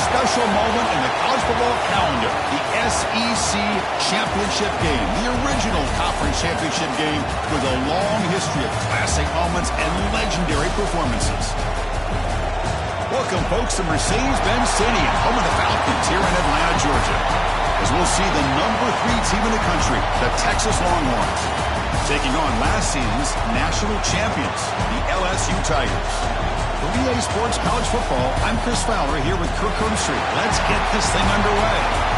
special moment in the college football calendar, the SEC Championship game, the original conference championship game with a long history of classic moments and legendary performances. Welcome, folks, to Mercedes-Benz Stadium, home of the Falcons here in Atlanta, Georgia, as we'll see the number 3 team in the country, the Texas Longhorns, taking on last season's national champions, the LSU Tigers. For EA Sports College Football, I'm Chris Fowler here with Kirk Herbstreit. Let's get this thing underway.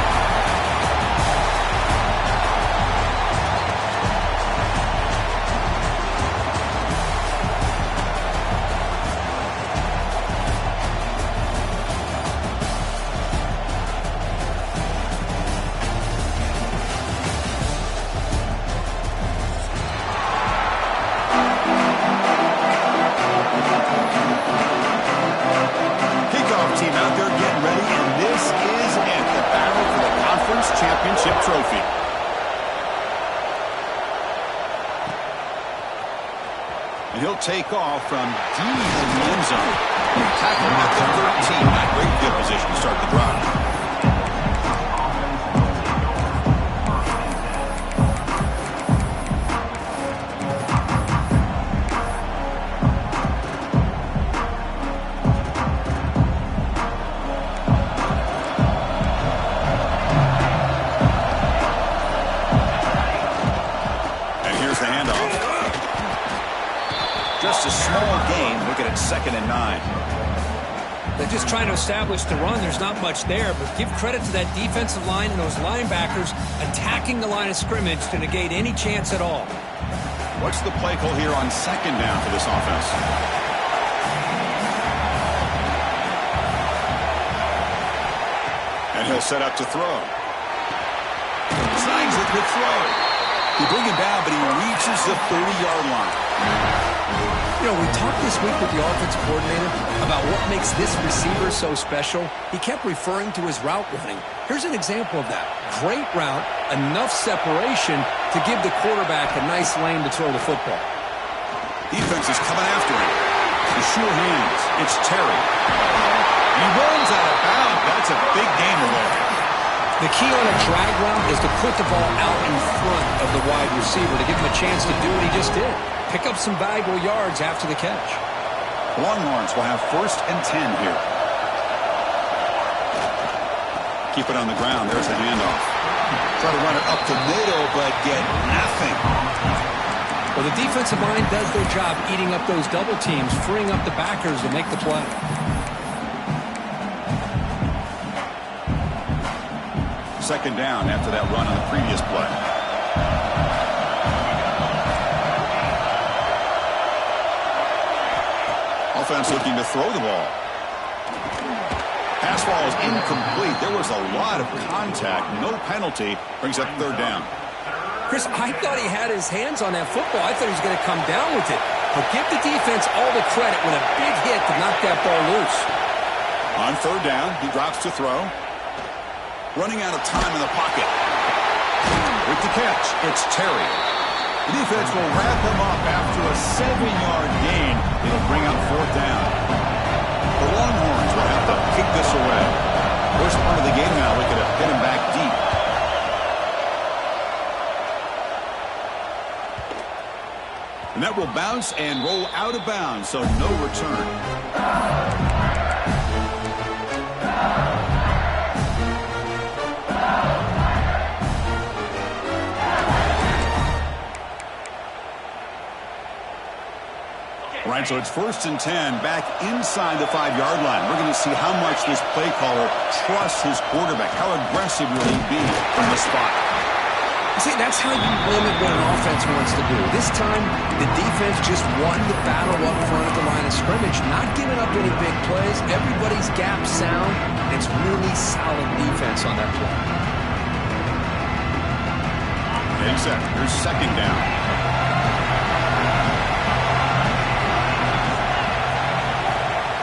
Trophy. And he'll take off from deep in the end zone. Tackle at the 13. Not great field position to start the drive. Just a small gain. Looking at 2nd and 9. They're just trying to establish the run. There's not much there, but give credit to that defensive line and those linebackers attacking the line of scrimmage to negate any chance at all. What's the play call here on 2nd down for this offense? And he'll set up to throw. Signs a good throw. He bring him down, but he reaches the 30-yard line. You know, we talked this week with the offensive coordinator about what makes this receiver so special. He kept referring to his route running. Here's an example of that. Great route, enough separation to give the quarterback a nice lane to throw the football. Defense is coming after him. The sure hands. It's Terry. He runs out of bounds. That's a big gainer there. The key on a drag route is to put the ball out in front of the wide receiver to give him a chance to do what he just did. Pick up some valuable yards after the catch. Longhorns will have 1st and 10 here. Keep it on the ground. There's the handoff. Try to run it up the middle, but get nothing. Well, the defensive line does their job eating up those double teams, freeing up the backers to make the play. Second down after that run on the previous play. Offense looking to throw the ball. Pass ball is incomplete. There was a lot of contact. No penalty. Brings up 3rd down. Chris, I thought he had his hands on that football. I thought he was going to come down with it. But give the defense all the credit with a big hit to knock that ball loose. On 3rd down, he drops to throw. Running out of time in the pocket. With the catch, it's Terry. The defense will wrap him up after a 7-yard gain. It'll bring up 4th down. The Longhorns will have to kick this away. First part of the game now, we could have hit him back deep. And that will bounce and roll out of bounds, so no return. All right, so it's 1st and 10 back inside the 5-yard line. We're going to see how much this play caller trusts his quarterback. How aggressive will he be from the spot? See, that's how you limit what an offense wants to do. This time, the defense just won the battle up front of the line of scrimmage, not giving up any big plays. Everybody's gap sound. It's really solid defense on that play. Exactly. Here's 2nd down.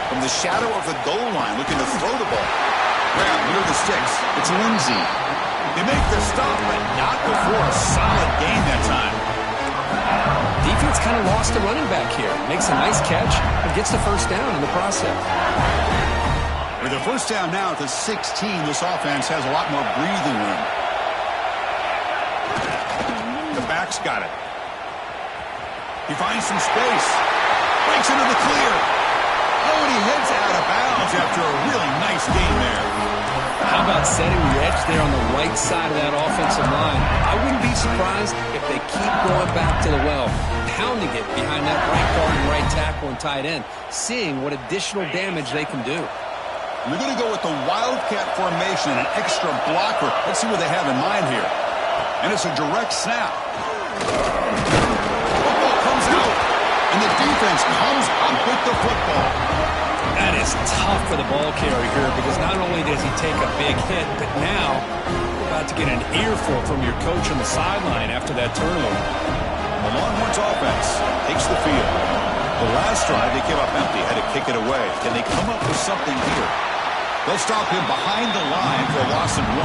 From the shadow of the goal line, looking to throw the ball. Grab near the sticks. It's Lindsey. They make the stop, but not before a solid gain that time. Defense kind of lost the running back here. Makes a nice catch and gets the 1st down in the process. With a first down now at the 16, this offense has a lot more breathing room. The back's got it. He finds some space. Breaks into the clear. Oh, and he heads out of bounds after a really nice game there. How about setting the edge there on the right side of that offensive line? I wouldn't be surprised if they keep going back to the well, pounding it behind that right guard and right tackle and tight end, seeing what additional damage they can do. We're going to go with the Wildcat formation and an extra blocker. Let's see what they have in mind here. And it's a direct snap. Football comes out, and the defense comes up with the football. That is tough for the ball carrier here because not only does he take a big hit, but now you're about to get an earful from your coach on the sideline after that turnover. The Longhorns offense takes the field. The last drive, they came up empty, had to kick it away. Can they come up with something here? They'll stop him behind the line for a loss of 1.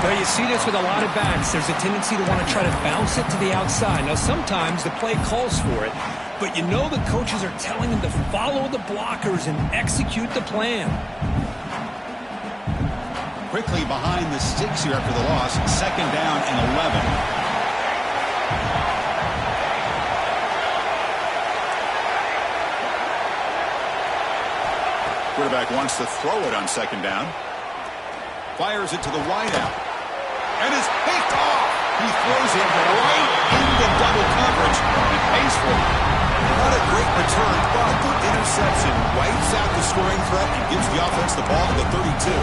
Now, you see this with a lot of backs. There's a tendency to want to try to bounce it to the outside. Now, sometimes the play calls for it, but you know the coaches are telling them to follow the blockers and execute the plan. Quickly behind the sticks here after the loss. Second down and 11. Quarterback wants to throw it on second down. Fires it to the wideout. And it's picked off. He throws it right into double coverage. He pays for it. Not a great return, but the interception wipes out the scoring threat and gives the offense the ball at the 32.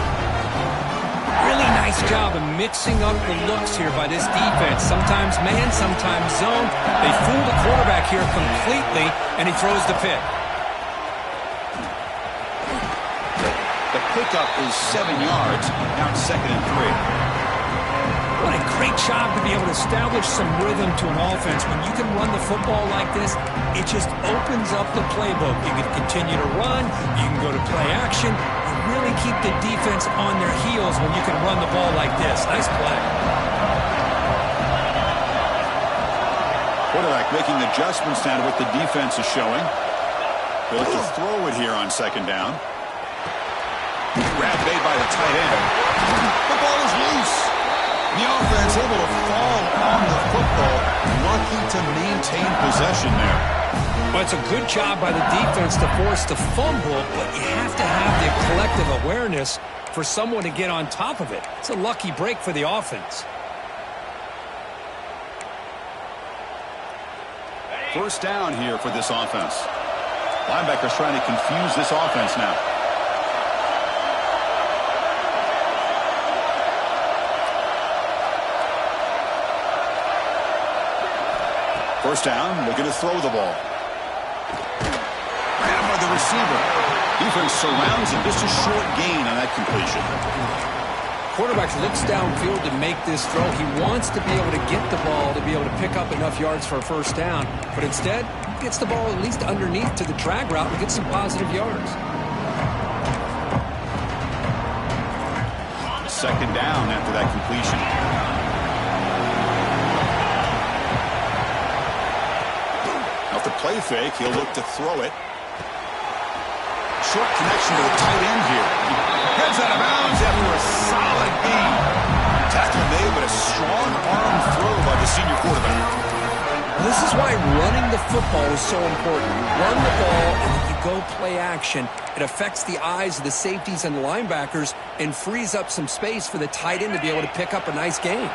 Really nice job of mixing up the looks here by this defense. Sometimes man, sometimes zone. They fool the quarterback here completely, and he throws the pick. The pickup is 7 yards. Now it's 2nd and 3. What a great job to be able to establish some rhythm to an offense. When you can run the football like this, it just opens up the playbook. You can continue to run. You can go to play action. You really keep the defense on their heels when you can run the ball like this. Nice play. Quarterback making adjustments now to what the defense is showing. They'll have to throw it here on second down. Grab made by the tight end. The ball is loose. The offense able to fall on the football. Lucky to maintain possession there. Well, it's a good job by the defense to force the fumble, but you have to have the collective awareness for someone to get on top of it. It's a lucky break for the offense. First down here for this offense. Linebackers trying to confuse this offense now. First down, looking to throw the ball. Grabbed by the receiver. Defense surrounds him. Just a short gain on that completion. Quarterback looks downfield to make this throw. He wants to be able to get the ball to be able to pick up enough yards for a first down, but instead gets the ball at least underneath to the drag route and gets some positive yards. Second down after that completion. Off the play fake, he'll look to throw it. Short connection to the tight end here. Heads out of bounds after a solid gain. Tackle made, but a strong arm throw by the senior quarterback. This is why running the football is so important. You run the ball and then you go play action. It affects the eyes of the safeties and the linebackers and frees up some space for the tight end to be able to pick up a nice gain.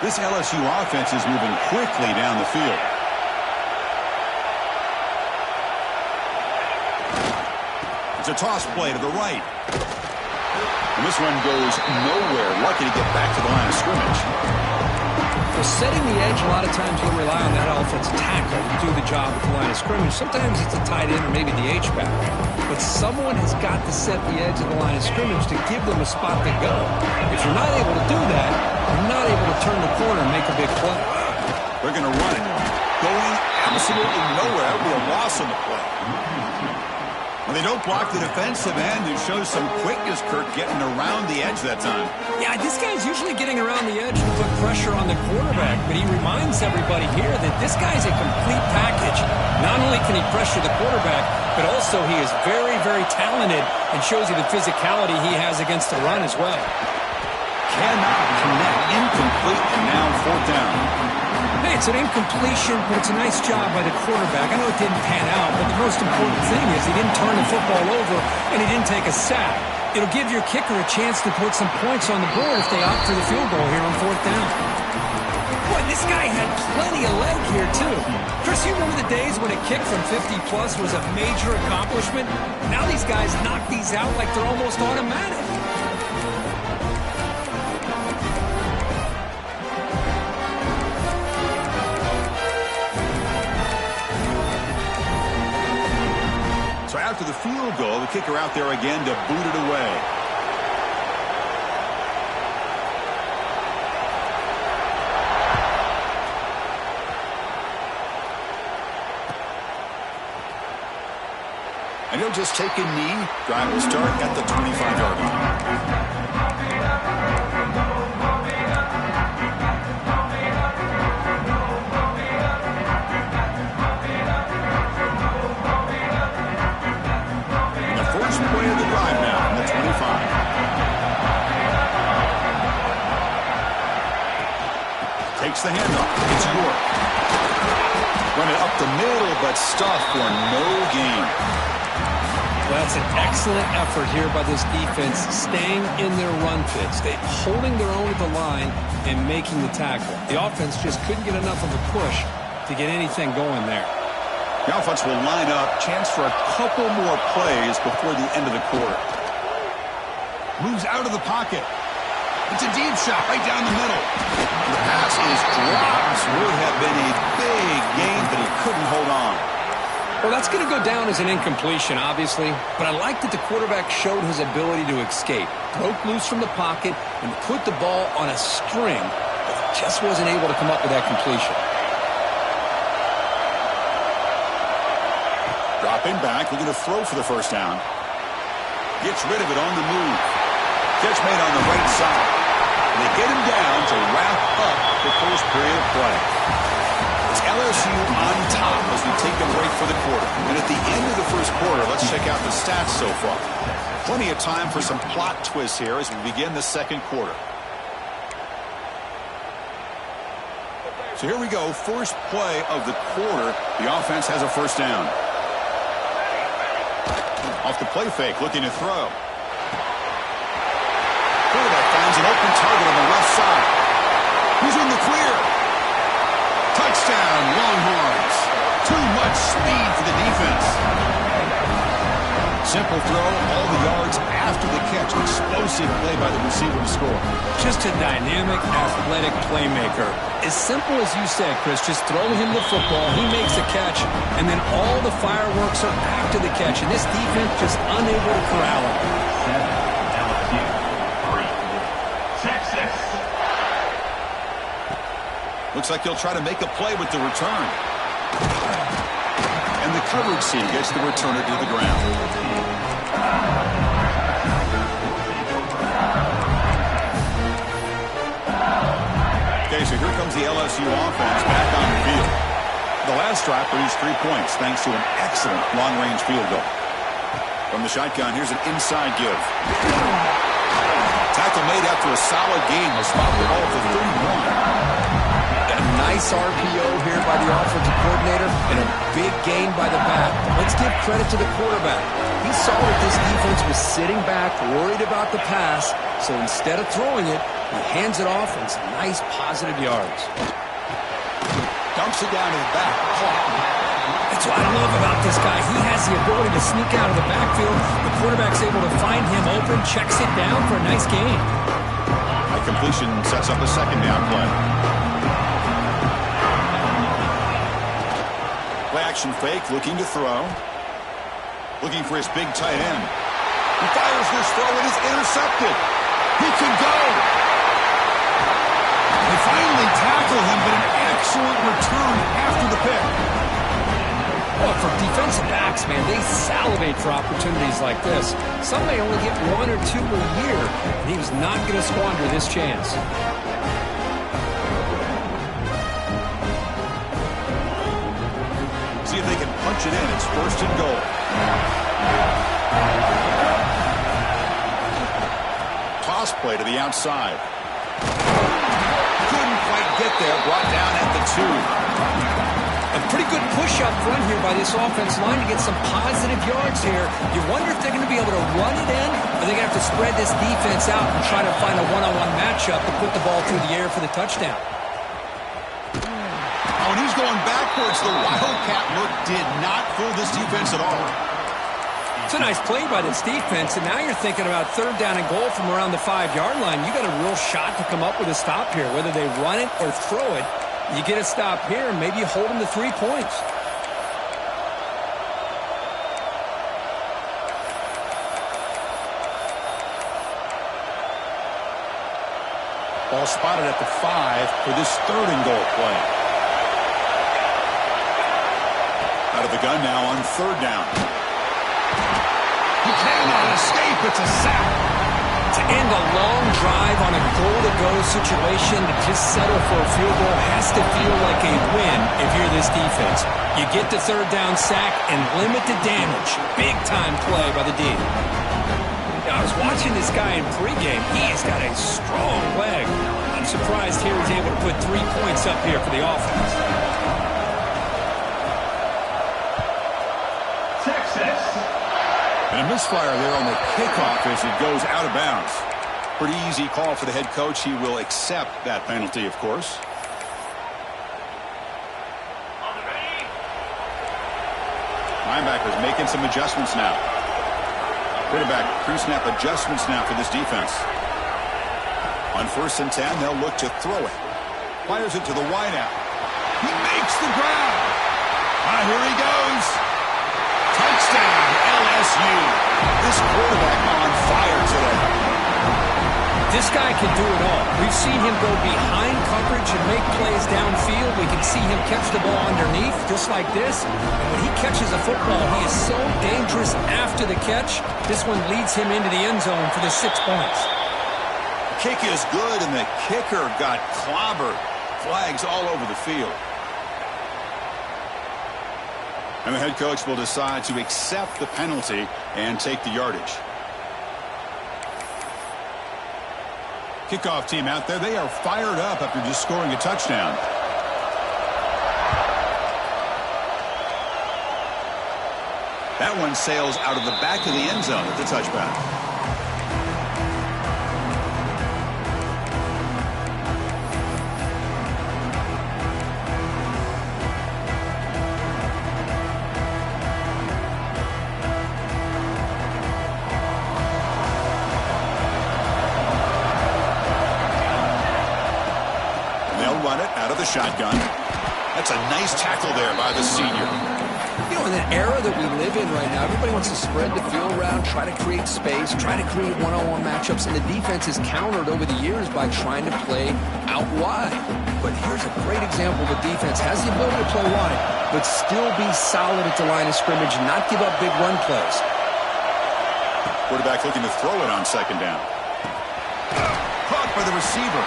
This LSU offense is moving quickly down the field. It's a toss play to the right. And this one goes nowhere. Lucky to get back to the line of scrimmage. For setting the edge, a lot of times you'll rely on that offensive tackle to do the job at the line of scrimmage. Sometimes it's a tight end or maybe the H-back. But someone has got to set the edge of the line of scrimmage to give them a spot to go. If you're not able to do that, you're not able to turn the corner and make a big play. They're going to run it. Going absolutely nowhere. That would be a loss on the play. Well, they don't block the defensive end and show some quickness, Kirk, getting around the edge that time. Yeah, this guy's usually getting around the edge to put pressure on the quarterback, but he reminds everybody here that this guy's a complete package. Not only can he pressure the quarterback, but also he is very, very talented and shows you the physicality he has against the run as well. Cannot connect. Incomplete, and now fourth down. Hey, it's an incompletion, but it's a nice job by the quarterback. I know it didn't pan out, but the most important thing is he didn't turn the football over and he didn't take a sack. It'll give your kicker a chance to put some points on the board if they opt for the field goal here on fourth down. Boy, this guy had plenty of leg here, too. Chris, you remember the days when a kick from 50-plus was a major accomplishment? Now these guys knock these out like they're almost automatic. So after the field goal, the kicker out there again to boot it away. And he'll just take a knee. Drive will start at the 25-yard line. Play of the drive now on the 25. Takes the handoff. It's York. Run it up the middle, but stuffed for no gain. Well, that's an excellent effort here by this defense, staying in their run fits. They're holding their own at the line and making the tackle. The offense just couldn't get enough of a push to get anything going there. The offense will line up. Chance for a couple more plays before the end of the quarter. Moves out of the pocket. It's a deep shot right down the middle. The pass is dropped. Would have been a big gain, but he couldn't hold on. Well, that's going to go down as an incompletion, obviously, but I like that the quarterback showed his ability to escape. Broke loose from the pocket and put the ball on a string, but just wasn't able to come up with that completion. Dropping back, looking to throw for the first down. Gets rid of it on the move. Catch made on the right side. They get him down to wrap up the first period of play. It's LSU on top as we take a break for the quarter. And at the end of the first quarter, let's check out the stats so far. Plenty of time for some plot twists here as we begin the second quarter. So here we go. First play of the quarter. The offense has a first down. Off the play fake, looking to throw. Quarterback finds an open target on the left side. He's in the clear. Touchdown, Longhorns. Too much speed for the defense. Simple throw, all the yards after the catch. Explosive play by the receiver to score. Just a dynamic, athletic playmaker. As simple as you said, Chris, just throw him the football, he makes a catch, and then all the fireworks are after the catch, and this defense just unable to corral him. Looks like he'll try to make a play with the return. And the coverage C gets the returner to the ground. Okay, so here comes the LSU offense back on the field. The last drive produced 3 points thanks to an excellent long-range field goal. From the shotgun, here's an inside give. Tackle made after a solid gain. The spot the ball for 31. A nice RPO here by the offensive coordinator and a big gain by the back. Let's give credit to the quarterback. He saw that this defense was sitting back, worried about the pass, so instead of throwing it, he hands it off and some nice positive yards. Dumps it down to the back. That's what I love about this guy. He has the ability to sneak out of the backfield. The quarterback's able to find him open, checks it down for a nice gain. High completion sets up a second down play. Play action fake, looking to throw. Looking for his big tight end. He fires this throw and is intercepted. He can go. They finally tackle him, but an excellent return after the pick. Well, for defensive backs, man, they salivate for opportunities like this. Some may only get 1 or 2 a year, and he was not going to squander this chance. See if they can punch it in. It's 1st and goal. Toss play to the outside. Couldn't quite get there. Brought down at the 2. A pretty good push up front here by this offense line to get some positive yards here. You wonder if they're going to be able to run it in, or they're going to have to spread this defense out and try to find a one-on-one matchup to put the ball through the air for the touchdown. Oh, and he's going backwards. The Wildcat look did not fool this defense at all. It's a nice play by this defense, and now you're thinking about 3rd down and goal from around the 5-yard line. You got a real shot to come up with a stop here, whether they run it or throw it. You get a stop here, and maybe you hold them to 3 points. Ball spotted at the 5 for this 3rd and goal play. Out of the gun now on 3rd down. He cannot escape. It's a sack. To end a long drive on a goal-to-go situation, to just settle for a field goal has to feel like a win if you're this defense. You get the 3rd down sack and limit the damage. Big-time play by the D. I was watching this guy in pregame. He's got a strong leg. I'm surprised here he's able to put 3 points up here for the offense. And a misfire there on the kickoff as it goes out of bounds. Pretty easy call for the head coach. He will accept that penalty, of course. Linebackers making some adjustments now. Quarterback pre-snap adjustments now for this defense. On 1st and 10, they'll look to throw it. Fires it to the wideout. He makes the grab. Here he goes. Touchdown, LSU. This quarterback on fire today. This guy can do it all. We've seen him go behind coverage and make plays downfield. We can see him catch the ball underneath, just like this. And when he catches a football, he is so dangerous after the catch. This one leads him into the end zone for the 6 points. Kick is good, and the kicker got clobbered. Flags all over the field. And the head coach will decide to accept the penalty and take the yardage. Kickoff team out there, they are fired up after just scoring a touchdown. That one sails out of the back of the end zone at the touchback. Shotgun. That's a nice tackle there by the senior. You know, in the era that we live in right now, everybody wants to spread the field around, try to create space, try to create one-on-one matchups, and the defense is countered over the years by trying to play out wide. But here's a great example of a defense has the ability to play wide, but still be solid at the line of scrimmage, not give up big run plays. Quarterback looking to throw it on 2nd down. Caught by the receiver.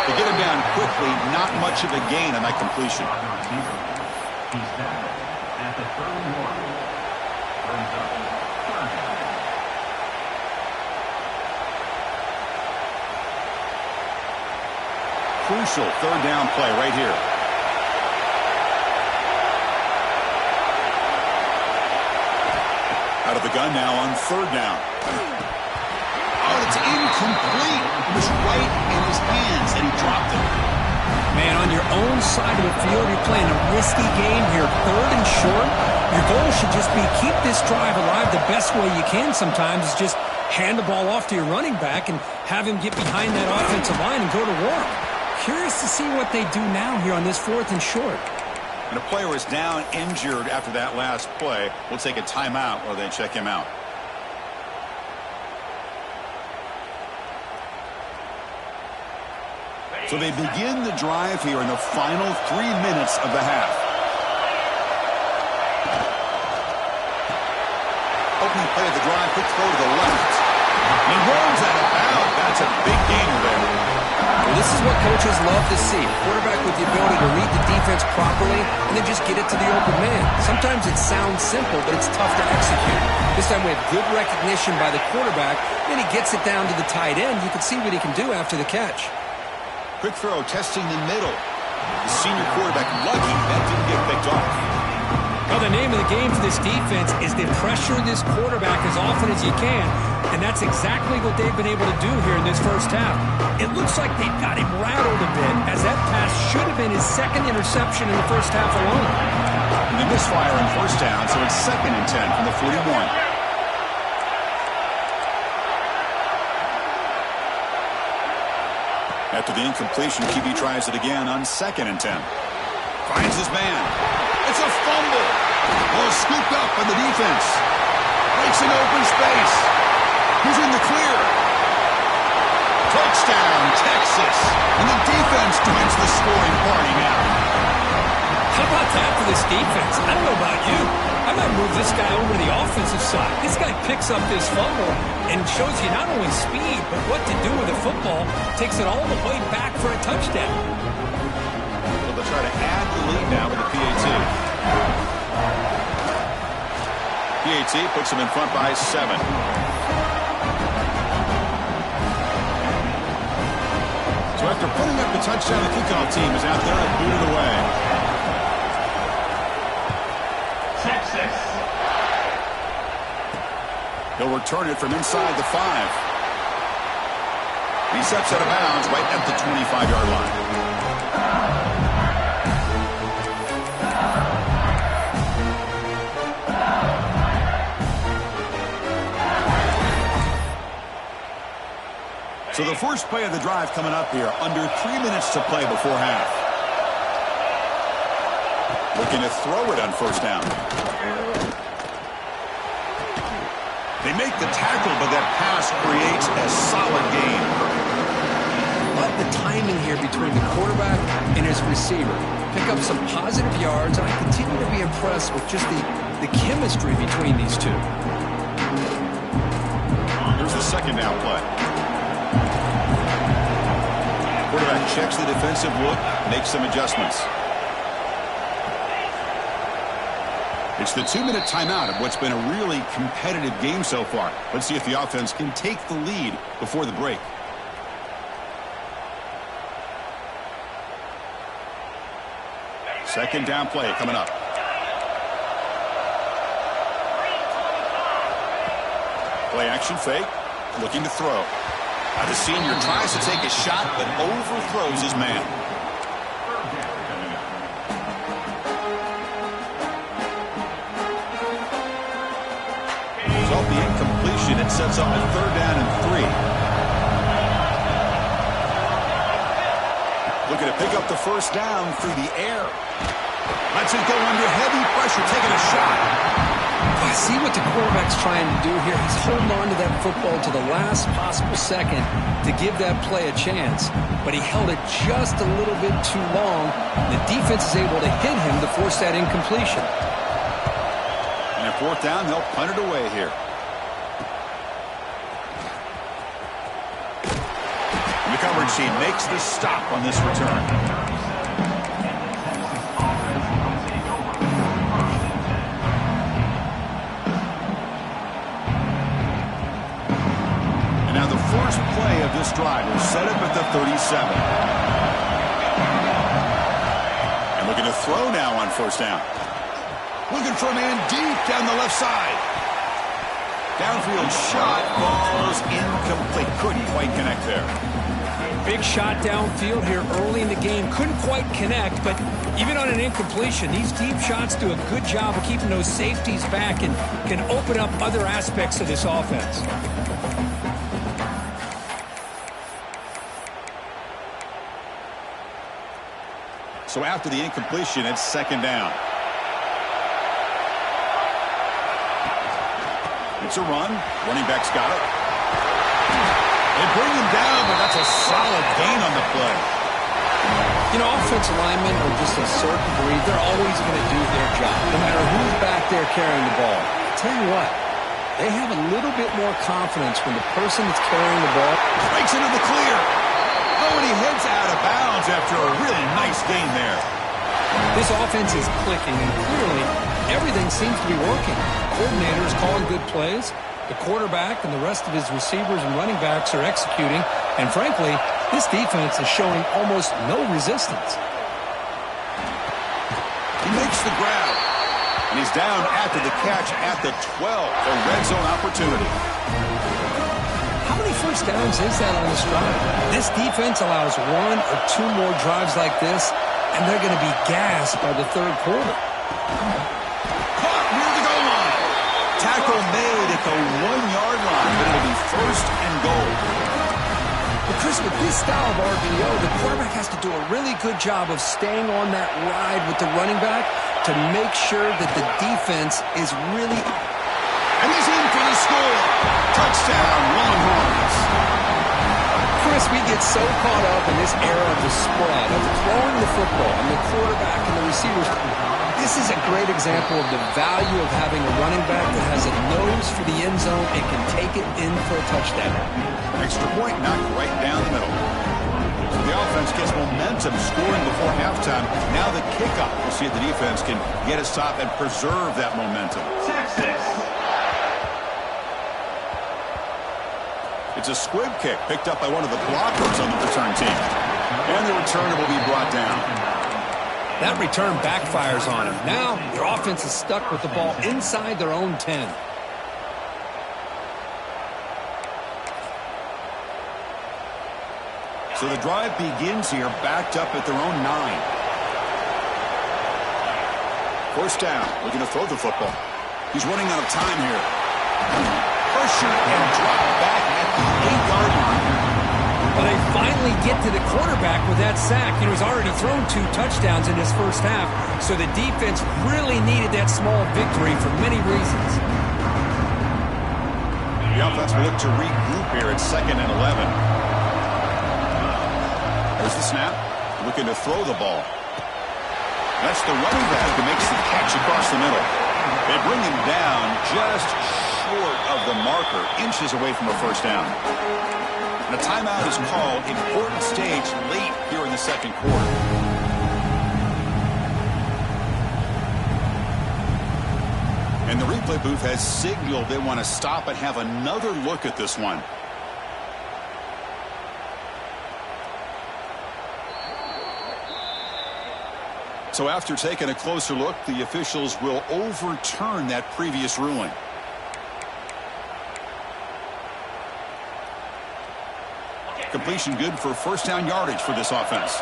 To get him down quickly, not much of a gain on that completion. He's down at the 31. Brings up 3rd down. Crucial 3rd down play right here. Out of the gun now on 3rd down. Oh, it's incomplete. It was right in his hands, and he dropped it. Man, on your own side of the field, you're playing a risky game here. 3rd and short. Your goal should just be keep this drive alive the best way you can sometimes is just hand the ball off to your running back and have him get behind that offensive line and go to work. Curious to see what they do now here on this 4th and short. And a player is down injured after that last play. We'll take a timeout while they check him out. So they begin the drive here in the final 3 minutes of the half. opening play of the drive. Quick throw to the left. He rolls out of bounds. That's a big gainer there. Well, this is what coaches love to see. A quarterback with the ability to read the defense properly and then just get it to the open man. Sometimes it sounds simple, but it's tough to execute. This time we have good recognition by the quarterback, and he gets it down to the tight end. You can see what he can do after the catch. Quick throw, testing the middle. The senior quarterback lucky that didn't get picked off. Well, the name of the game for this defense is to pressure this quarterback as often as you can, and that's exactly what they've been able to do here in this first half. It looks like they've got him rattled a bit, as that pass should have been his second interception in the first half alone. And they misfire on first down, so it's 2nd and 10 from the 41. After the incompletion, QB tries it again on 2nd and 10. Finds his man. It's a fumble. Ball scooped up by the defense. Breaks in open space. He's in the clear. Touchdown, Texas. And the defense joins the scoring party now. How about that for this defense? I don't know about you. I might move this guy over to the offensive side. This guy picks up this fumble and shows you not only speed, but what to do with the football. Takes it all the way back for a touchdown. Well, they'll try to add the lead now with the PAT. PAT puts them in front by 7. So after putting up the touchdown, the kickoff team is out there and booted away. Texas. He'll return it from inside the 5. He steps out of bounds right at the 25-yard line. So the first play of the drive coming up here, under 3 minutes to play before half. Looking to throw it on first down. They make the tackle, but that pass creates a solid gain. But the timing here between the quarterback and his receiver. Pick up some positive yards, and I continue to be impressed with just the chemistry between these two. Here's the 2nd down play. Quarterback checks the defensive look, makes some adjustments. It's the 2-minute timeout of what's been a really competitive game so far. Let's see if the offense can take the lead before the break. Second down play coming up. Play action fake, looking to throw. The senior tries to take a shot, but overthrows his man. So the incompletion, it sets up a 3rd down and 3. Looking to pick up the first down through the air. Lets it go under heavy pressure, taking a shot. I see what the quarterback's trying to do here. He's holding on to that football to the last possible second to give that play a chance. But he held it just a little bit too long. The defense is able to hit him to force that incompletion. And at 4th down, they'll punt it away here. And the coverage team makes the stop on this return. First play of this drive will set up at the 37. And looking to throw now on first down. Looking for a man deep down the left side. Downfield shot falls incomplete. Couldn't quite connect there. Big shot downfield here early in the game. Couldn't quite connect, but even on an incompletion, these deep shots do a good job of keeping those safeties back and can open up other aspects of this offense. So after the incompletion, it's 2nd down. It's a run. Running back's got it. They bring him down, but that's a solid gain on the play. You know, offensive linemen are just a certain breed. They're always going to do their job, no matter who's back there carrying the ball. I'll tell you what, They have a little bit more confidence when the person that's carrying the ball breaks into the clear. Oh, and he heads out of bounds after a really nice gain there. This offense is clicking, and clearly everything seems to be working. Coordinators calling good plays. The quarterback and the rest of his receivers and running backs are executing. And frankly, this defense is showing almost no resistance. He makes the grab. And he's down after the catch at the 12. A red zone opportunity. How many first downs is that on this drive? This defense allows 1 or 2 more drives like this, and they're going to be gassed by the third quarter. Caught near the goal line. Tackle made at the 1-yard line, but it'll be first and goal. But Chris, with this style of RPO, the quarterback has to do a really good job of staying on that ride with the running back to make sure that the defense is really... And he's in for the score. Touchdown, Longhorns. Chris, we get so caught up in this era of the spread, of throwing the football, and the quarterback and the receivers. This is a great example of the value of having a running back that has a nose for the end zone and can take it in for a touchdown. Extra point knocked right down the middle. So the offense gets momentum scoring before halftime. Now the kickoff. We'll see if the defense can get a stop and preserve that momentum. Texas. It's a squib kick picked up by one of the blockers on the return team. And the returner will be brought down. That return backfires on him. Now their offense is stuck with the ball inside their own 10. So the drive begins here, backed up at their own 9. First down, looking to throw the football. He's running out of time here. Pressure and drop back at the 8-yard line. Well, they finally get to the quarterback with that sack. You know, he's already thrown 2 touchdowns in his first half, so the defense really needed that small victory for many reasons. The offense will look to regroup here at 2nd and 11. There's the snap, looking to throw the ball. That's the running back who makes the catch across the middle. They bring him down just short of the marker, inches away from a first down. And a timeout is called. Important stage late here in the second quarter. And the replay booth has signaled they want to stop and have another look at this one. So after taking a closer look, the officials will overturn that previous ruling. Completion good for first down yardage for this offense.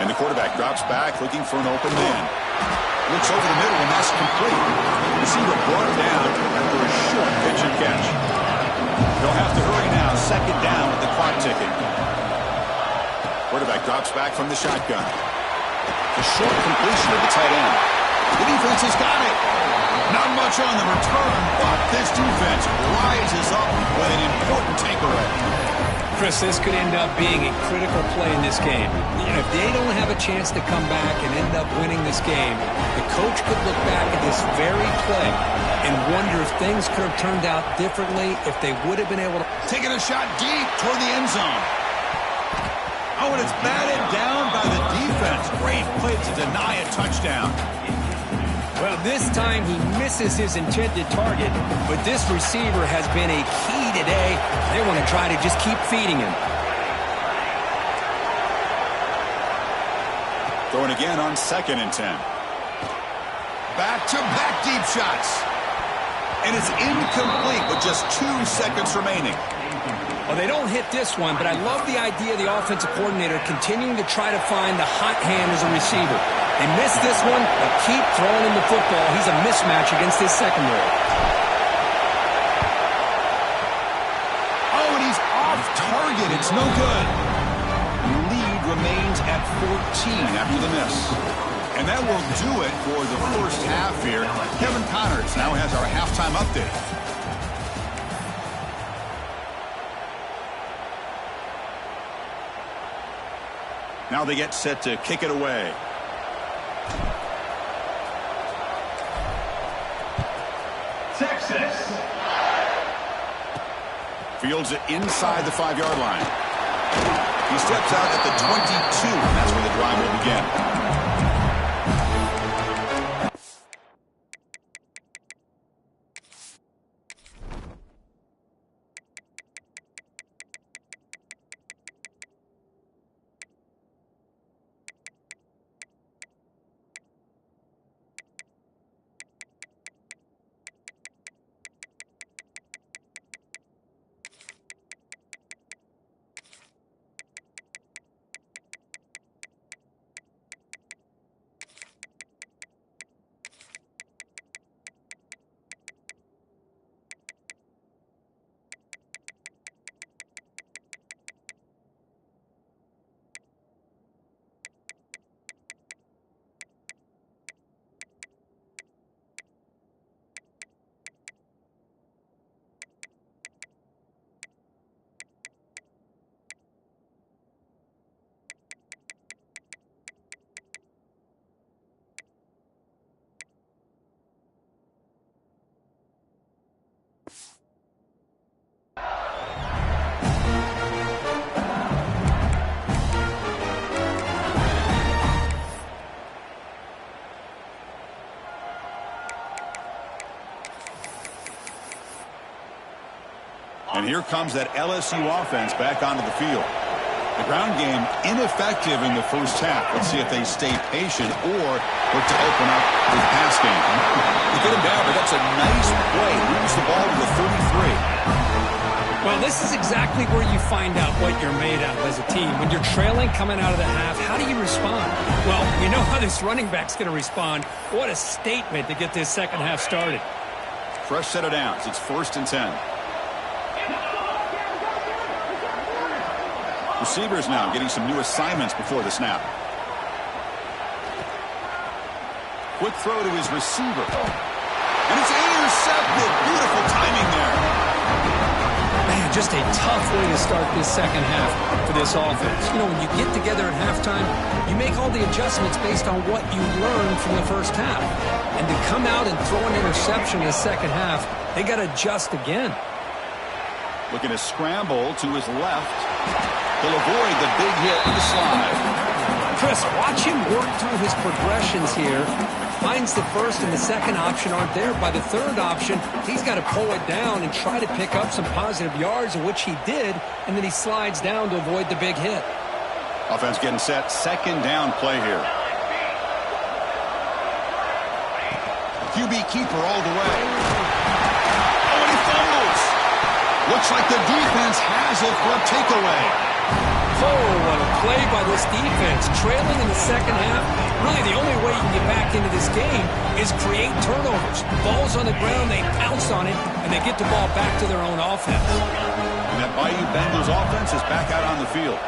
And the quarterback drops back looking for an open man. Looks over the middle and that's complete. Receiver brought down after a short pitch and catch. They'll have to hurry now. Second down with the clock ticking. Quarterback drops back from the shotgun. The short completion of the tight end. The defense has got it. Not much on the return, but this defense rises up with an important takeaway. Chris, this could end up being a critical play in this game. You know, if they don't have a chance to come back and end up winning this game, the coach could look back at this very play and wonder if things could have turned out differently if they would have been able to... Taking a shot deep toward the end zone. Oh, and it's batted down by the defense. Great play to deny a touchdown. Well, this time he misses his intended target, but this receiver has been a key today. They want to try to just keep feeding him. Throwing again on 2nd and 10. Back-to-back deep shots. And it's incomplete with just 2 seconds remaining. Well, they don't hit this one, but I love the idea of the offensive coordinator continuing to try to find the hot hand as a receiver. They missed this one, but keep throwing him the football. He's a mismatch against his secondary. Oh, and he's off target. It's no good. The lead remains at 14 after the miss. And that will do it for the first half here. Kevin Connors now has our halftime update. Now they get set to kick it away. Fields it inside the 5-yard line. He steps out at the 22, and that's where the drive will begin. And here comes that LSU offense back onto the field. The ground game ineffective in the first half. Let's see if they stay patient or look to open up with pass game. They get him down, but that's a nice play. Moves the ball to the 33. Well, this is exactly where you find out what you're made out of as a team. When you're trailing coming out of the half, how do you respond? Well, we know how this running back's going to respond. What a statement to get this second half started. Fresh set of downs. It's 1st and 10. Receivers now getting some new assignments before the snap. Quick throw to his receiver. And it's intercepted. Beautiful timing there. Man, just a tough way to start this second half for this offense. You know, when you get together at halftime, you make all the adjustments based on what you learned from the first half. And to come out and throw an interception in the second half, they got to adjust again. Looking to scramble to his left. He'll avoid the big hit with the slide. Chris, watch him work through his progressions here. Finds the first and the second option aren't there. By the third option, he's got to pull it down and try to pick up some positive yards, of which he did, and then he slides down to avoid the big hit. Offense getting set. 2nd down play here. QB keeper all the way. Oh, and he fumbles. Looks like the defense has it for a takeaway. Oh, what a play by this defense. Trailing in the second half, really the only way you can get back into this game is create turnovers. Ball's on the ground, they pounce on it, and they get the ball back to their own offense. And that Bayou Bengals offense is back out on the field.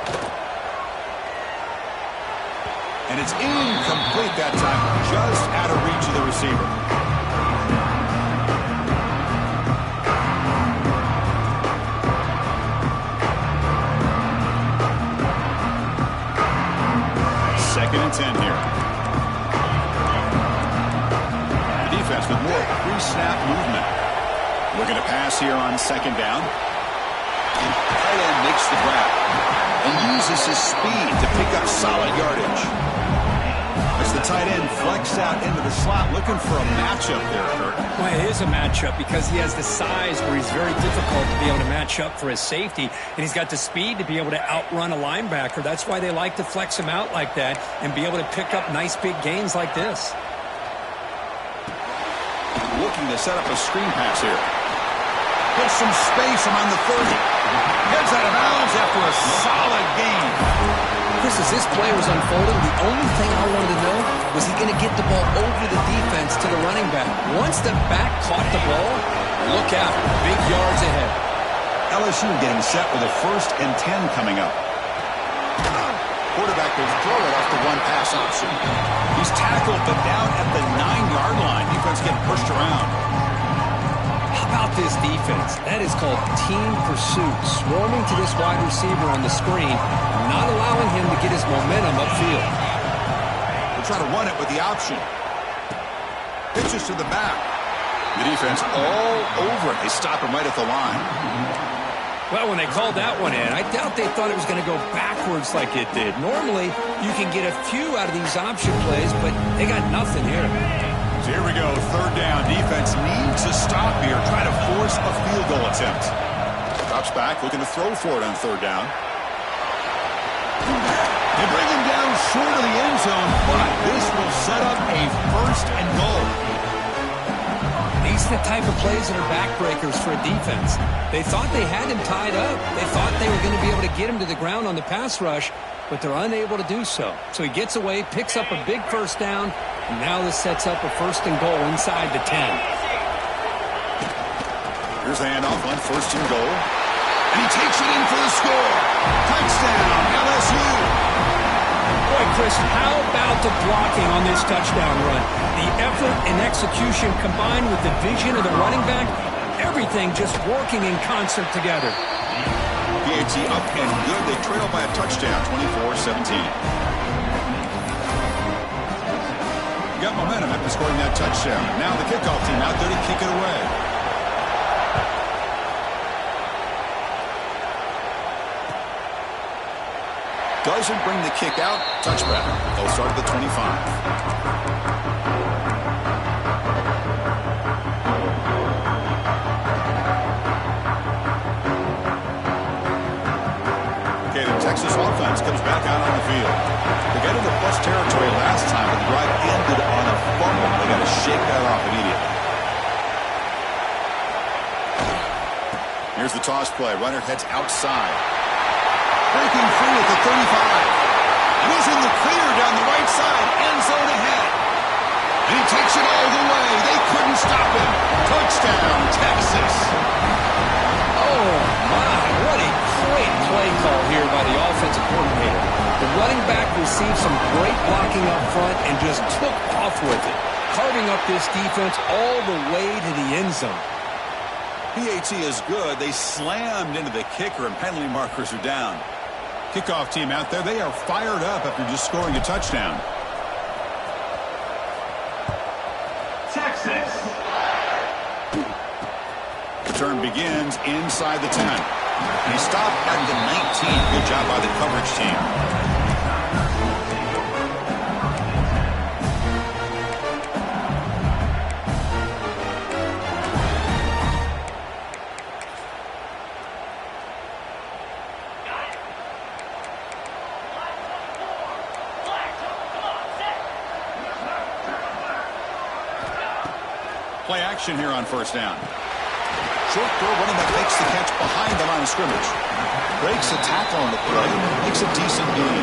And it's incomplete that time, just out of reach of the receiver. Second and 10 here. The defense with more pre-snap movement. Looking to pass here on 2nd down. Tight end makes the grab and uses his speed to pick up solid yardage. As the tight end flex out into the slot, looking for a matchup there, Kurt. Well, it is a matchup because he has the size where he's very difficult to be able to match up for his safety, and he's got the speed to be able to outrun a linebacker. That's why they like to flex him out like that and be able to pick up nice big gains like this. Looking to set up a screen pass here. Gets some space around the 30. Heads out of bounds after a solid gain. Chris, as this play was unfolding, the only thing I wanted to know was he going to get the ball over the defense to the running back. Once the back caught the ball, look out. Big yards ahead. LSU getting set with a 1st and 10 coming up. Quarterback will throw it off the one pass option. He's tackled, but down at the 9-yard line. Defense getting pushed around. How about this defense? That is called team pursuit. Swarming to this wide receiver on the screen, not allowing him to get his momentum upfield. We'll try to run it with the option. Pitches to the back. The defense all over it. They stop him right at the line. Well, when they called that one in, I doubt they thought it was going to go backwards like it did. Normally, you can get a few out of these option plays, but they got nothing here. So here we go, third down. Defense needs to stop here, try to force a field goal attempt. Drops back, looking to throw for it on third down. They bring him down short of the end zone, but this will set up a first and goal. These are the type of plays that are backbreakers for a defense. They thought they had him tied up. They thought they were going to be able to get him to the ground on the pass rush, but they're unable to do so. So he gets away, picks up a big first down, and now this sets up a first and goal inside the 10. Here's the handoff on first and goal. And he takes it in for the score. Touchdown, LSU. Boy, Chris, how about the blocking on this touchdown run? The effort and execution combined with the vision of the running back, everything just working in concert together. PAT up and good. They trail by a touchdown, 24-17. Got momentum after scoring that touchdown. Now the kickoff team out there to kick it away. Doesn't bring the kick out. Touchback. They'll start at the 25. Okay, the Texas offense comes back out on the field. They got into plus territory last time, but the drive ended on a fumble. They got to shake that off immediately. Here's the toss play. Runner heads outside. Breaking free at the 35. And he's in the clear down the right side. End zone ahead. And he takes it all the way. They couldn't stop him. Touchdown, Texas. Oh, my. What a great play call here by the offensive coordinator. The running back received some great blocking up front and just took off with it, carving up this defense all the way to the end zone. PAT is good. They slammed into the kicker, and penalty markers are down. Kickoff team out there, they are fired up after just scoring a touchdown. Texas. Return begins inside the 10. And he stopped at the 19. Good job by the coverage team. Play action here on first down. Short throw, running back makes the catch behind the line of scrimmage. Breaks a tackle on the play, makes a decent gain.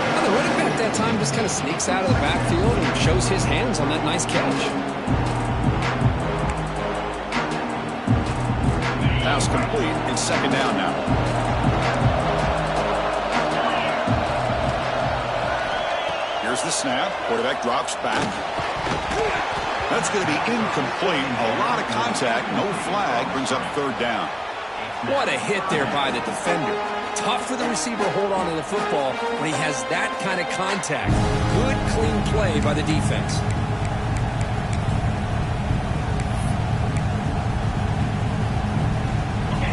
Well, the running back that time just kind of sneaks out of the backfield and shows his hands on that nice catch. Pass complete. It's second down now. Here's the snap. Quarterback drops back. That's going to be incomplete. A lot of contact. No flag. Brings up third down. What a hit there by the defender. Tough for the receiver to hold on to the football when he has that kind of contact. Good, clean play by the defense.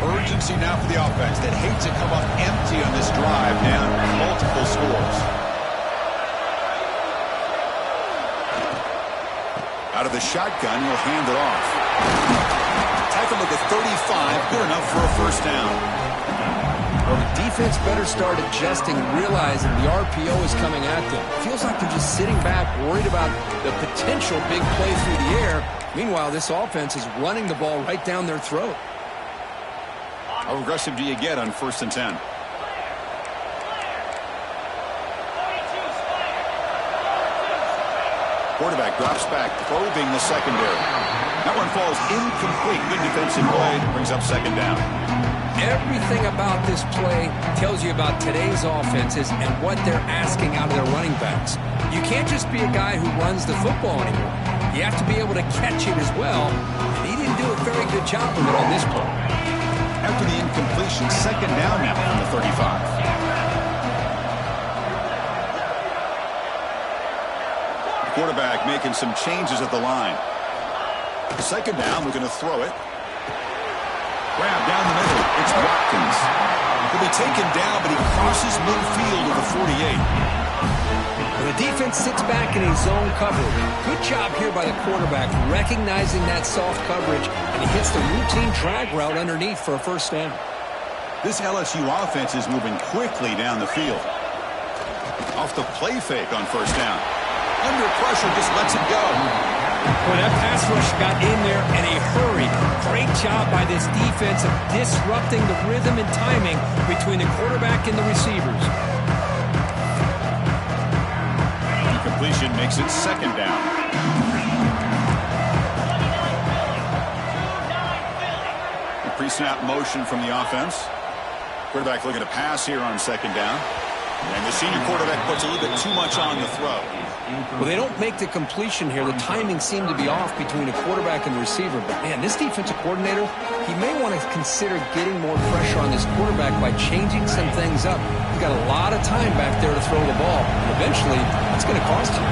Urgency now for the offense that hates to come up empty on this drive, down multiple scores. Out of the shotgun, he'll hand it off. Tackle at the 35, good enough for a first down. Well, the defense better start adjusting, realizing the RPO is coming at them. Feels like they're just sitting back, worried about the potential big play through the air. Meanwhile, this offense is running the ball right down their throat. How aggressive do you get on first and 10? Quarterback drops back, probing the secondary. That one falls incomplete. Good defensive play. Brings up second down. Everything about this play tells you about today's offenses and what they're asking out of their running backs. You can't just be a guy who runs the football anymore. You have to be able to catch it as well. And he didn't do a very good job of it on this play. After the incompletion, second down now from the 35. Quarterback making some changes at the line. Second down, we're going to throw it. Grab down the middle. It's Watkins. He'll be taken down, but he crosses midfield to the 48. The defense sits back in a zone coverage. Good job here by the quarterback recognizing that soft coverage, and he hits the routine drag route underneath for a first down. This LSU offense is moving quickly down the field. Off the play fake on first down. Under pressure, just lets it go. Boy, that pass rush got in there in a hurry. Great job by this defense of disrupting the rhythm and timing between the quarterback and the receivers. Completion makes it second down. The pre-snap motion from the offense. Quarterback looking to pass here on second down. And the senior quarterback puts a little bit too much on the throw. Well, they don't make the completion here. The timing seemed to be off between the quarterback and the receiver. But, man, this defensive coordinator, he may want to consider getting more pressure on this quarterback by changing some things up. He's got a lot of time back there to throw the ball. Eventually, it's going to cost you.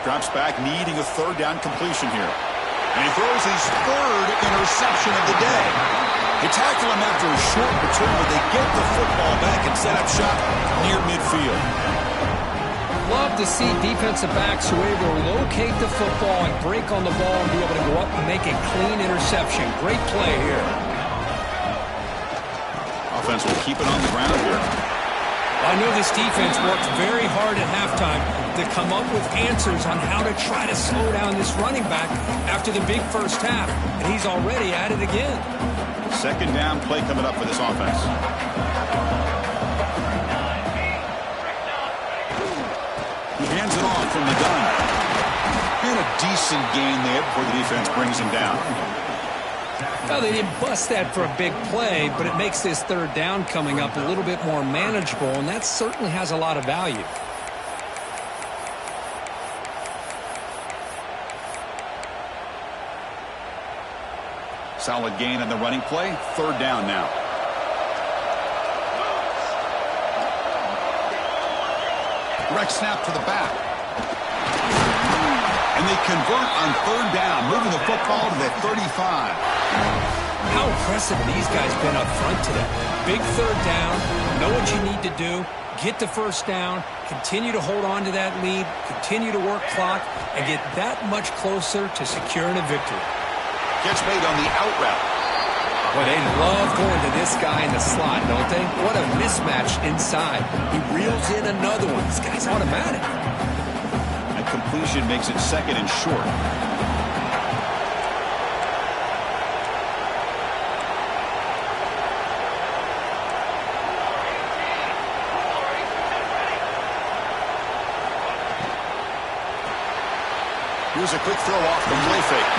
Drops back, needing a third down completion here. And he throws his third interception of the day. They tackle him after a short return, but they get the football back and set up shop near midfield. Love to see defensive backs who are able to locate the football and break on the ball and be able to go up and make a clean interception. Great play here. Offense will keep it on the ground here. I know this defense worked very hard at halftime to come up with answers on how to try to slow down this running back after the big first half, and he's already at it again. Second down play coming up for this offense. He hands it off from the gun. And a decent gain there before the defense brings him down. Well, they didn't bust that for a big play, but it makes this third down coming up a little bit more manageable, and that certainly has a lot of value. Solid gain on the running play. Third down now. Direct snap to the back. And they convert on third down, moving the football to the 35. How impressive these guys been up front today. Big third down, know what you need to do, get the first down, continue to hold on to that lead, continue to work clock, and get that much closer to securing a victory. Catch made on the out route. Boy, they love going to this guy in the slot, don't they? What a mismatch inside. He reels in another one. This guy's automatic. That completion makes it second and short. Here's a quick throw off the play fake.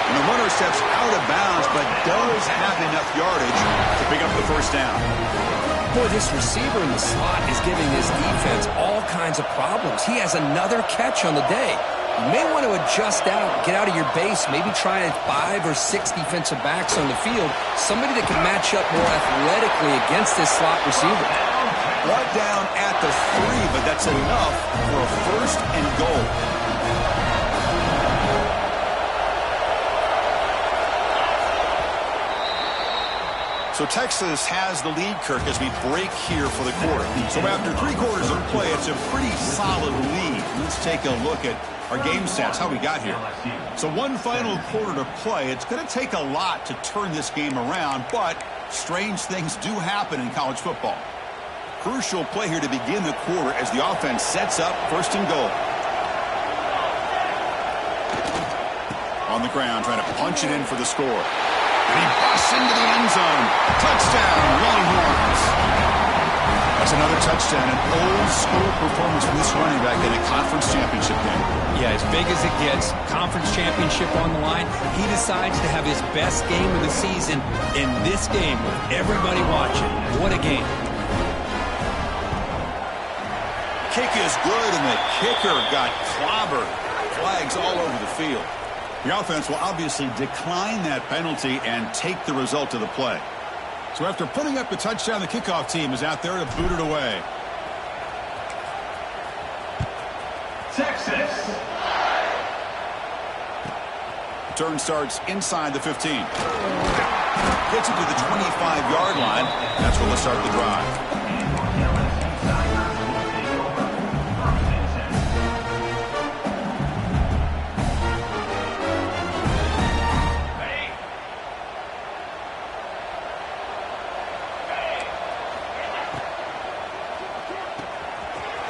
And the runner steps out of bounds, but does have enough yardage to pick up the first down. Boy, this receiver in the slot is giving this defense all kinds of problems. He has another catch on the day. You may want to adjust out, get out of your base, maybe try 5 or 6 defensive backs on the field, somebody that can match up more athletically against this slot receiver. Brought down at the 3, but that's enough for a first and goal. So Texas has the lead, Kirk, as we break here for the quarter. So after 3 quarters of play, it's a pretty solid lead. Let's take a look at our game stats, how we got here. So 1 final quarter to play. It's going to take a lot to turn this game around, but strange things do happen in college football. Crucial play here to begin the quarter as the offense sets up first and goal. On the ground, trying to punch it in for the score. And he busts into the end zone. Touchdown, Longhorns. That's another touchdown, an old-school performance from this running back in a conference championship game. Yeah, as big as it gets, conference championship on the line. He decides to have his best game of the season in this game with everybody watching. What a game. Kick is good, and the kicker got clobbered. Flags all over the field. The offense will obviously decline that penalty and take the result of the play. So after putting up the touchdown, the kickoff team is out there to boot it away. Texas Turn starts inside the 15. Gets it to the 25-yard line. That's where they'll start the drive.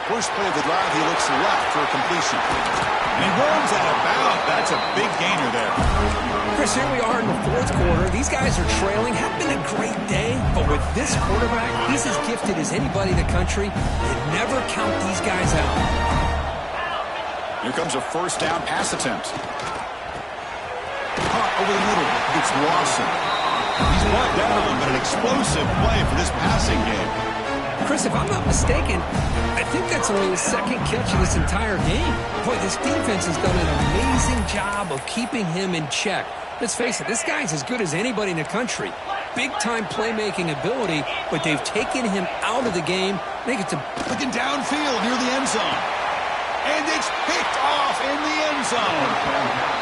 First play of the drive, he looks left for a completion. And he runs out of bounds. That's a big gainer there. Chris, here we are in the fourth quarter. These guys are trailing. Haven't been a great day, but with this quarterback, he's as gifted as anybody in the country. You never count these guys out. Here comes a first down pass attempt. Caught over the middle. It's Lawson. He's brought down, but an explosive play for this passing game. Chris, if I'm not mistaken, I think that's only his second catch of this entire game. Boy, this defense has done an amazing job of keeping him in check. Let's face it, this guy's as good as anybody in the country. Big-time playmaking ability, but they've taken him out of the game. I think it's looking downfield near the end zone. And it's picked off in the end zone.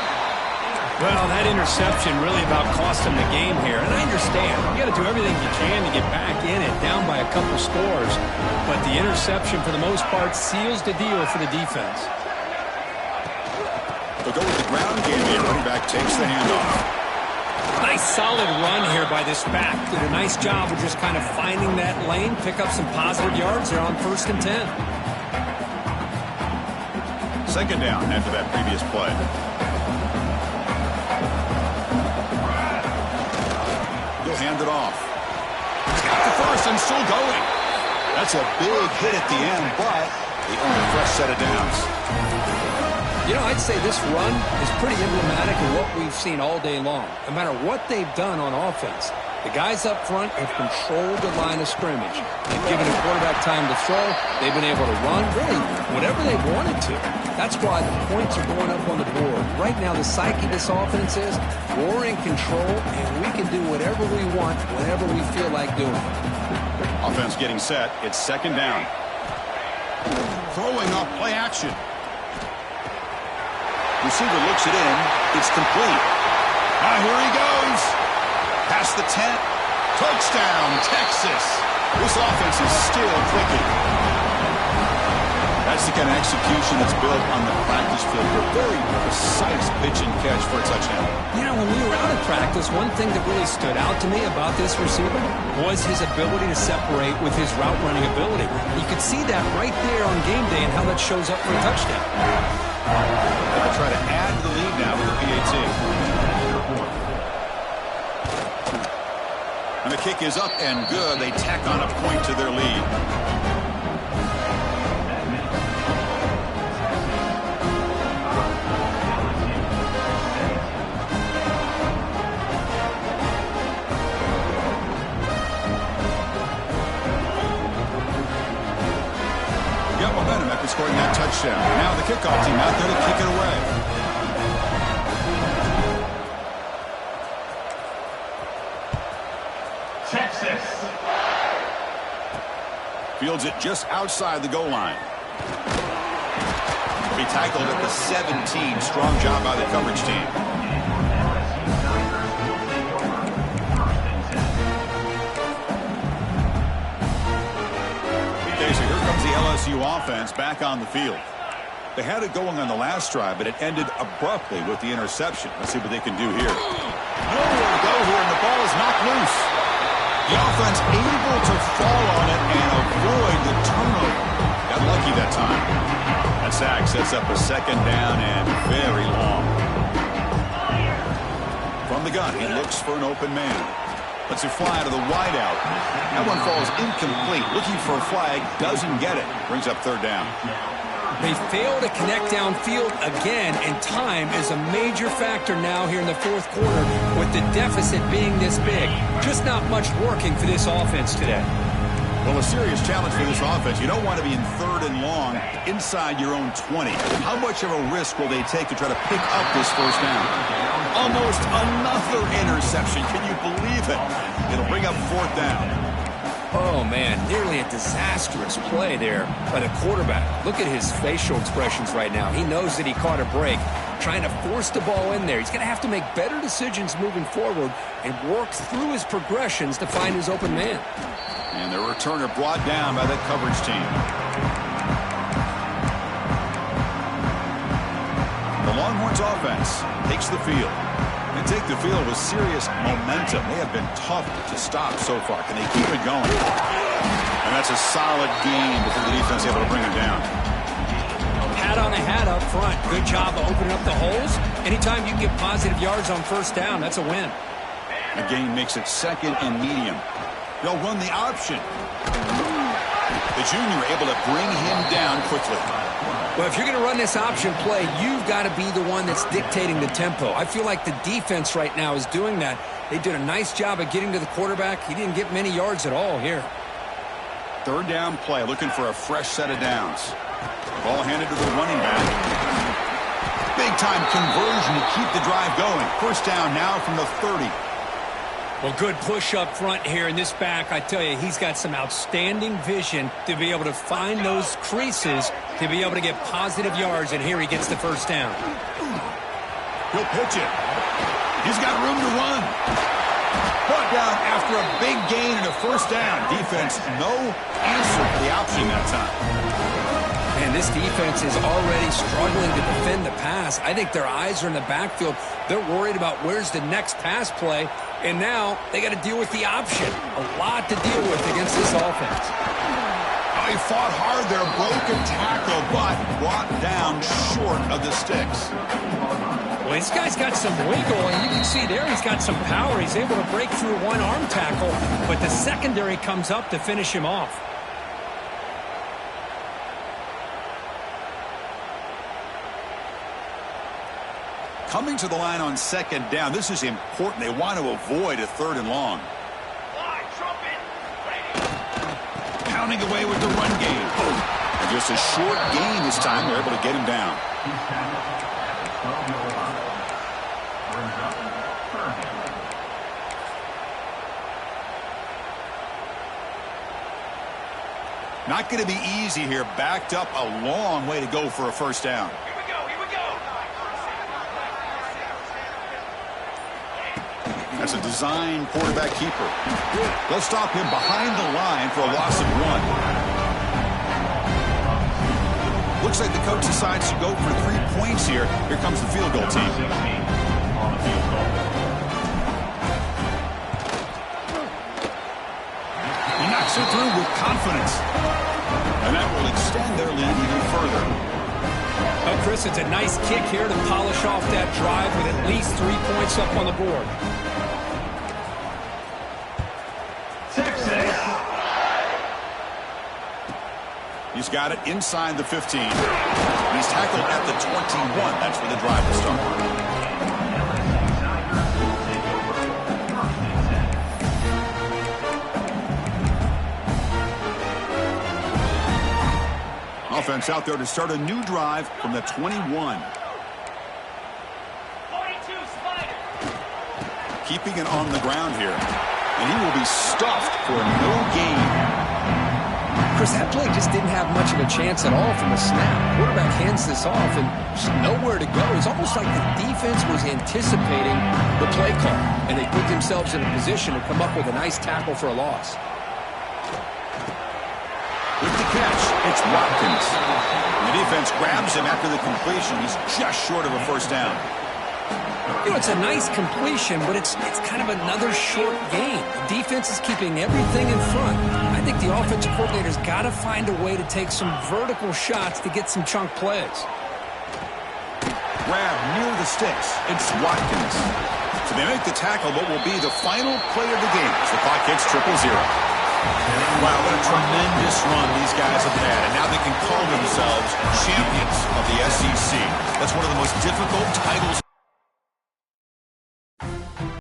Well, that interception really about cost him the game here. And I understand. You got to do everything you can to get back in it, down by a couple scores. But the interception, for the most part, seals the deal for the defense. They'll go with the ground game here. Running back takes the handoff. Nice solid run here by this back. Did a nice job of just kind of finding that lane, pick up some positive yards there on 1st and 10. Second down after that previous play. Hand it off. He's got the first and still going. That's a big hit at the end, but they own a fresh set of downs. You know, I'd say this run is pretty emblematic of what we've seen all day long. No matter what they've done on offense, the guys up front have controlled the line of scrimmage. They've given the quarterback time to throw. They've been able to run, really, whatever they wanted to. That's why the points are going up on the board. Right now, the psyche of this offense is we're in control, and we can do whatever we want whenever we feel like doing it. Offense getting set. It's second down. Throwing off play action. Receiver looks it in. It's complete. Here he goes. Past the 10. Touchdown, Texas. This offense is still clicking. That's the kind of execution that's built on the practice field. A very precise pitch and catch for a touchdown. You know, when we were out of practice, one thing that really stood out to me about this receiver was his ability to separate with his route running ability. You could see that right there on game day and how that shows up for a touchdown. They'll try to add to the lead now with the PAT. And the kick is up and good. They tack on a point to their lead. Got momentum after scoring that touchdown. Now the kickoff team out there to kick it away. Texas. Fields it just outside the goal line. Be tackled at the 17. Strong job by the coverage team. Okay, so here comes the LSU offense back on the field. They had it going on the last drive, but it ended abruptly with the interception. Let's see what they can do here. Nowhere to go here, and the ball is knocked loose. The offense able to fall on it and avoid the turnover. Got lucky that time. That sack sets up a second down and very long. From the gun, he looks for an open man. Lets it fly to the wideout. That one falls incomplete. Looking for a flag, doesn't get it. Brings up third down. They fail to connect downfield again, and time is a major factor now here in the fourth quarter with the deficit being this big. Just not much working for this offense today. Well, a serious challenge for this offense. You don't want to be in third and long inside your own 20. How much of a risk will they take to try to pick up this first down? Almost another interception. Can you believe it? It'll bring up fourth down. Oh, man, nearly a disastrous play there by the quarterback. Look at his facial expressions right now. He knows that he caught a break, trying to force the ball in there. He's going to have to make better decisions moving forward and work through his progressions to find his open man. And the returner brought down by that coverage team. The Longhorns offense takes the field. They take the field with serious momentum. They have been tough to stop so far. Can they keep it going? And that's a solid game before the defense is able to bring them down. Hat on a hat up front. Good job of opening up the holes. Anytime you can get positive yards on first down, that's a win. The gain makes it second and medium. They'll run the option. The junior able to bring him down quickly. Well, if you're going to run this option play, you've got to be the one that's dictating the tempo. I feel like the defense right now is doing that. They did a nice job of getting to the quarterback. He didn't get many yards at all here. Third down play, looking for a fresh set of downs. Ball handed to the running back. Big-time conversion to keep the drive going. First down now from the 30. Well, good push up front here in this back. I tell you, he's got some outstanding vision to be able to find those creases to be able to get positive yards, and here he gets the first down. He'll pitch it. He's got room to run. Brought down after a big gain and a first down. Defense, no answer for the option that time. And this defense is already struggling to defend the pass. I think their eyes are in the backfield. They're worried about where's the next pass play, and now they got to deal with the option. A lot to deal with against this offense. He fought hard there, broke a tackle, but brought down short of the sticks. Well, this guy's got some wiggle, and you can see there he's got some power. He's able to break through one arm tackle, but the secondary comes up to finish him off. Coming to the line on second down, this is important. They want to avoid a third and long. Pounding away with the run game. And just a short gain this time. They're able to get him down. Not going to be easy here. Backed up a long way to go for a first down. That's a design quarterback keeper. They'll stop him behind the line for a loss of 1. Looks like the coach decides to go for 3 points here. Here comes the field goal team. He knocks it through with confidence. And that will extend their lead even further. Oh, Chris, it's a nice kick here to polish off that drive with at least 3 points up on the board. He's got it inside the 15. He's tackled at the 21. That's where the drive will start. Offense out there to start a new drive from the 21. Keeping it on the ground here. And he will be stuffed for no gain. Chris, that play just didn't have much of a chance at all from the snap. Quarterback hands this off and just nowhere to go. It's almost like the defense was anticipating the play call, and they put themselves in a position to come up with a nice tackle for a loss. With the catch, it's Watkins. The defense grabs him after the completion. He's just short of a first down. You know, it's a nice completion, but it's kind of another short gain. The defense is keeping everything in front. I think the offensive coordinator's got to find a way to take some vertical shots to get some chunk plays. Grab near the sticks. It's Watkins. So they make the tackle, but will be the final play of the game as the clock hits 0-0. Wow, what a tremendous run these guys have had. And now they can call themselves champions of the SEC. That's one of the most difficult titles.